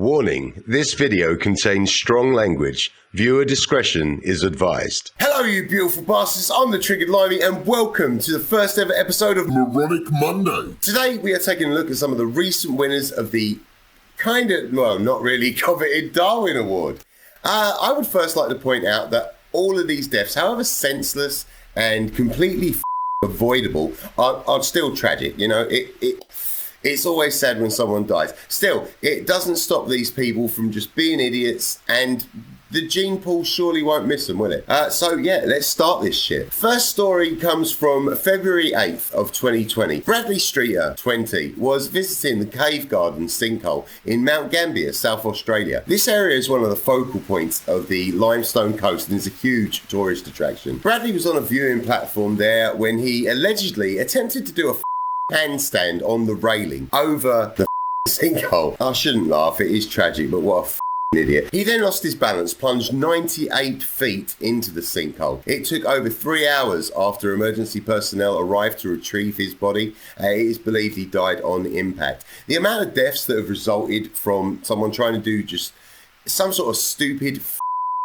Warning, this video contains strong language. Viewer discretion is advised. Hello you beautiful bastards, I'm the Triggered Limey and welcome to the first ever episode of Moronic Monday. Today we are taking a look at some of the recent winners of the not really coveted Darwin Award. I would first like to point out that all of these deaths, however senseless and completely avoidable, are still tragic. You know, it's always sad when someone dies. Still, it doesn't stop these people from just being idiots, and the gene pool surely won't miss them, will it? So yeah, let's start this shit. First story comes from February 8th of 2020. Bradley Streeter, 20, was visiting the Cave Garden sinkhole in Mount Gambier, South Australia. This area is one of the focal points of the Limestone Coast and is a huge tourist attraction. Bradley was on a viewing platform there when he allegedly attempted to do a handstand on the railing over the sinkhole. I shouldn't laugh, it is tragic, but what a idiot. He then lost his balance, plunged 98 feet into the sinkhole. It took over 3 hours after emergency personnel arrived to retrieve his body. It is believed he died on impact. The amount of deaths that have resulted from someone trying to do just some sort of stupid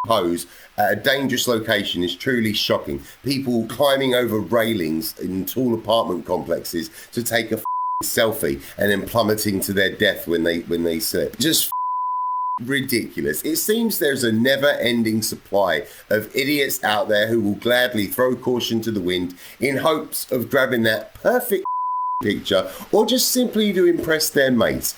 pose at a dangerous location is truly shocking. People climbing over railings in tall apartment complexes to take a selfie and then plummeting to their death when they slip. Just ridiculous. It seems there's a never-ending supply of idiots out there who will gladly throw caution to the wind in hopes of grabbing that perfect picture or just simply to impress their mates.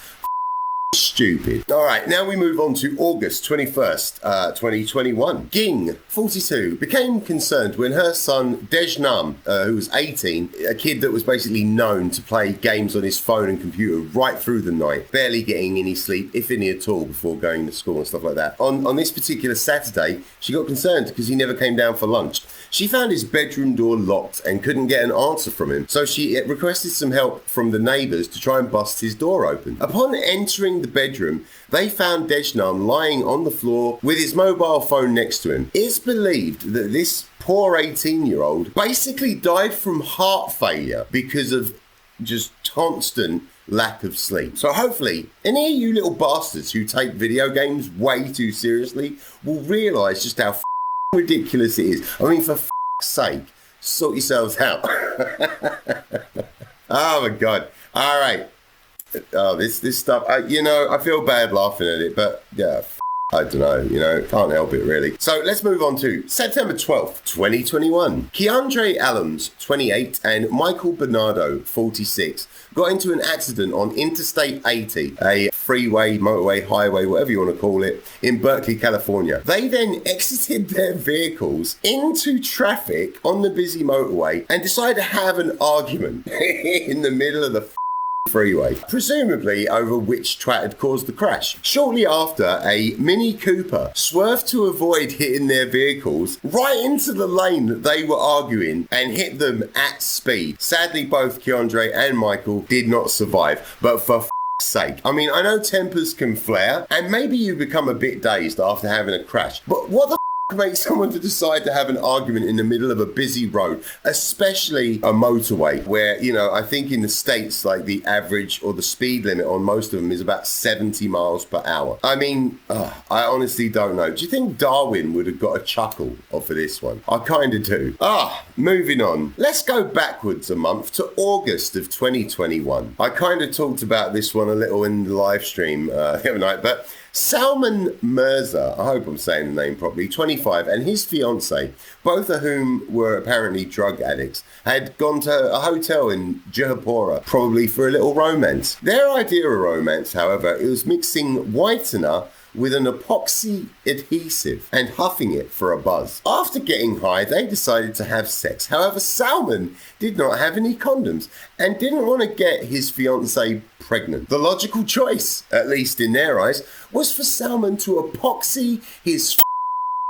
Stupid. Alright, now we move on to August 21st, 2021. Ging, 42, became concerned when her son Dejnam, who was 18, a kid that was basically known to play games on his phone and computer right through the night, barely getting any sleep, if any at all, before going to school and stuff like that. On this particular Saturday, she got concerned because he never came down for lunch. She found his bedroom door locked and couldn't get an answer from him, so she requested some help from the neighbours to try and bust his door open. Upon entering the bedroom, they found Dejnam lying on the floor with his mobile phone next to him. It's believed that this poor 18-year-old basically died from heart failure because of just constant lack of sleep. So hopefully, any of you little bastards who take video games way too seriously will realise just how ridiculous it is. I mean, for sake, sort yourselves out. Oh my god. All right. Oh, this stuff. I feel bad laughing at it, but yeah, I don't know. Can't help it really. So let's move on to September 12th, 2021. Keandre Allums, 28, and Michael Bernardo, 46, got into an accident on Interstate 80, a freeway, motorway, highway, whatever you want to call it, in Berkeley, California. They then exited their vehicles into traffic on the busy motorway and decided to have an argument in the middle of the freeway, presumably over which twat had caused the crash. Shortly after, a Mini Cooper swerved to avoid hitting their vehicles right into the lane that they were arguing and hit them at speed. Sadly, both Keandre and Michael did not survive, but for sake. I mean, I know tempers can flare and maybe you become a bit dazed after having a crash, but what the makes someone to decide to have an argument in the middle of a busy road, especially a motorway where, I think in the States, like the average or the speed limit on most of them is about 70 miles per hour. I mean, I honestly don't know. Do you think Darwin would have got a chuckle off of this one? I kind of do. Moving on. Let's go backwards a month to August of 2021. I kind of talked about this one a little in the live stream the other night, but Salman Mirza, I hope I'm saying the name properly, 25, and his fiancée, both of whom were apparently drug addicts, had gone to a hotel in Jahapura, probably for a little romance. Their idea of romance, however, it was mixing whitener with an epoxy adhesive and huffing it for a buzz. After getting high, they decided to have sex. However, Salman did not have any condoms and didn't want to get his fiancée pregnant. The logical choice, at least in their eyes, was for Salman to epoxy his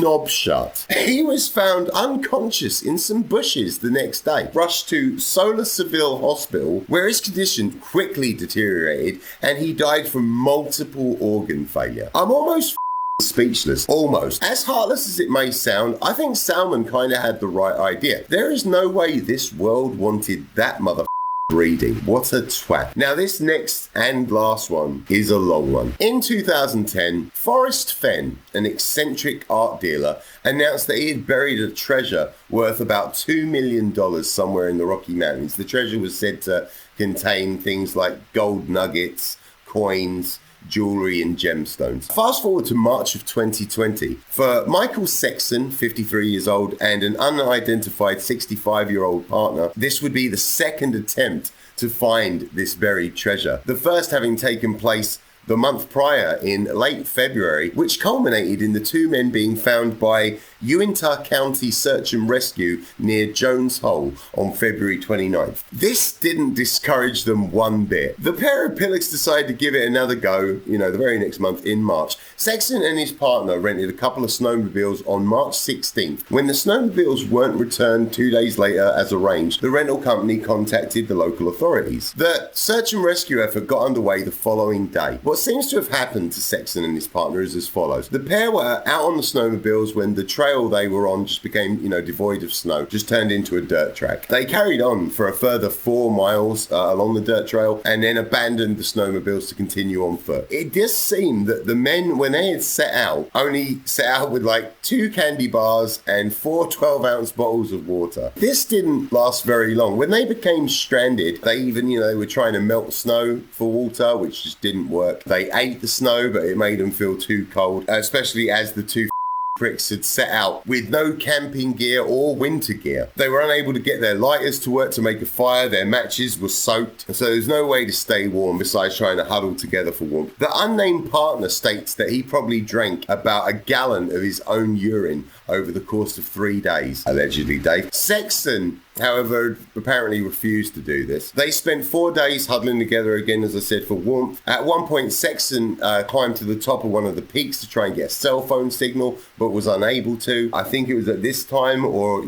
knob shut. He was found unconscious in some bushes the next day, rushed to Solar Seville Hospital, where his condition quickly deteriorated and he died from multiple organ failure. I'm almost speechless. Almost. As heartless as it may sound, I think Salman kind of had the right idea. There is no way this world wanted that mother greedy. What a twat. Now this next and last one is a long one. In 2010, Forrest Fenn, an eccentric art dealer, announced that he had buried a treasure worth about $2 million somewhere in the Rocky Mountains. The treasure was said to contain things like gold nuggets, coins, jewelry and gemstones. Fast forward to March of 2020. For Michael Sexton, 53 years old, and an unidentified 65-year-old partner, this would be the second attempt to find this buried treasure. The first having taken place the month prior in late February, which culminated in the two men being found by Uintah County Search and Rescue near Jones Hole on February 29th. This didn't discourage them one bit. The pair of pillocks decided to give it another go, the very next month in March. Sexton and his partner rented a couple of snowmobiles on March 16th. When the snowmobiles weren't returned 2 days later as arranged, the rental company contacted the local authorities. The search and rescue effort got underway the following day. What seems to have happened to Sexton and his partner is as follows. The pair were out on the snowmobiles when the trail they were on just became, devoid of snow, just turned into a dirt track. They carried on for a further 4 miles along the dirt trail and then abandoned the snowmobiles to continue on foot. It does seem that the men, when they had set out, only set out with like 2 candy bars and 4 12-ounce bottles of water. This didn't last very long. When they became stranded, they even, they were trying to melt snow for water, which just didn't work. They ate the snow, but it made them feel too cold, especially as the two pricks had set out with no camping gear or winter gear. They were unable to get their lighters to work to make a fire, their matches were soaked, and so there's no way to stay warm besides trying to huddle together for warmth. The unnamed partner states that he probably drank about a gallon of his own urine over the course of 3 days, allegedly, Dave. Sexton, however, apparently refused to do this. They spent 4 days huddling together again, as I said, for warmth. At one point, Sexton climbed to the top of one of the peaks to try and get a cell phone signal, but was unable to. I think it was at this time or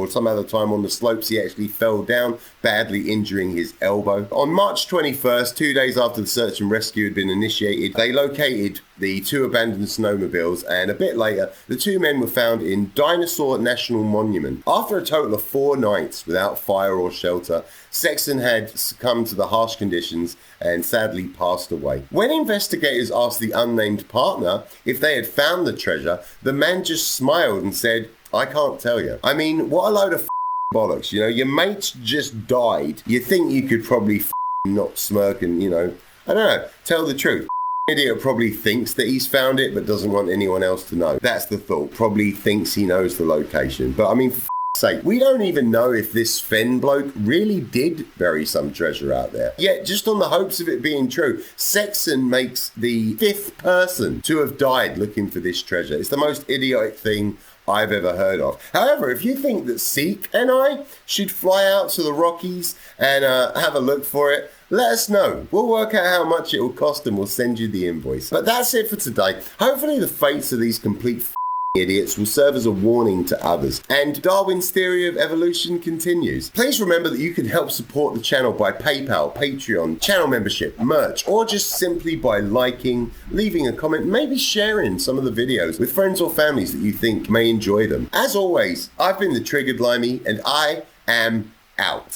some other time on the slopes, he actually fell down, badly injuring his elbow. On March 21st, 2 days after the search and rescue had been initiated, they located the 2 abandoned snowmobiles, and a bit later, the 2 men were found in Dinosaur National Monument. After a total of 4 nights without fire or shelter, Sexton had succumbed to the harsh conditions and sadly passed away. When investigators asked the unnamed partner if they had found the treasure, the man just smiled and said, "I can't tell you." I mean, what a load of bollocks, your mate's just died. You think you could probably not smirk and, I don't know, tell the truth. Idiot probably thinks that he's found it but doesn't want anyone else to know. That's the thought. Probably thinks he knows the location. But I mean, for sake, we don't even know if this Fenn bloke really did bury some treasure out there. Yet, just on the hopes of it being true, Sexton makes the 5th person to have died looking for this treasure. It's the most idiotic thing I've ever heard of. However, if you think that Seek and I should fly out to the Rockies and have a look for it, let us know. We'll work out how much it will cost and we'll send you the invoice. But that's it for today. Hopefully the fates of these complete idiots will serve as a warning to others. And Darwin's theory of evolution continues. Please remember that you can help support the channel by PayPal, Patreon, channel membership, merch, or just simply by liking, leaving a comment, maybe sharing some of the videos with friends or families that you think may enjoy them. As always, I've been the Triggered Limey and I am out.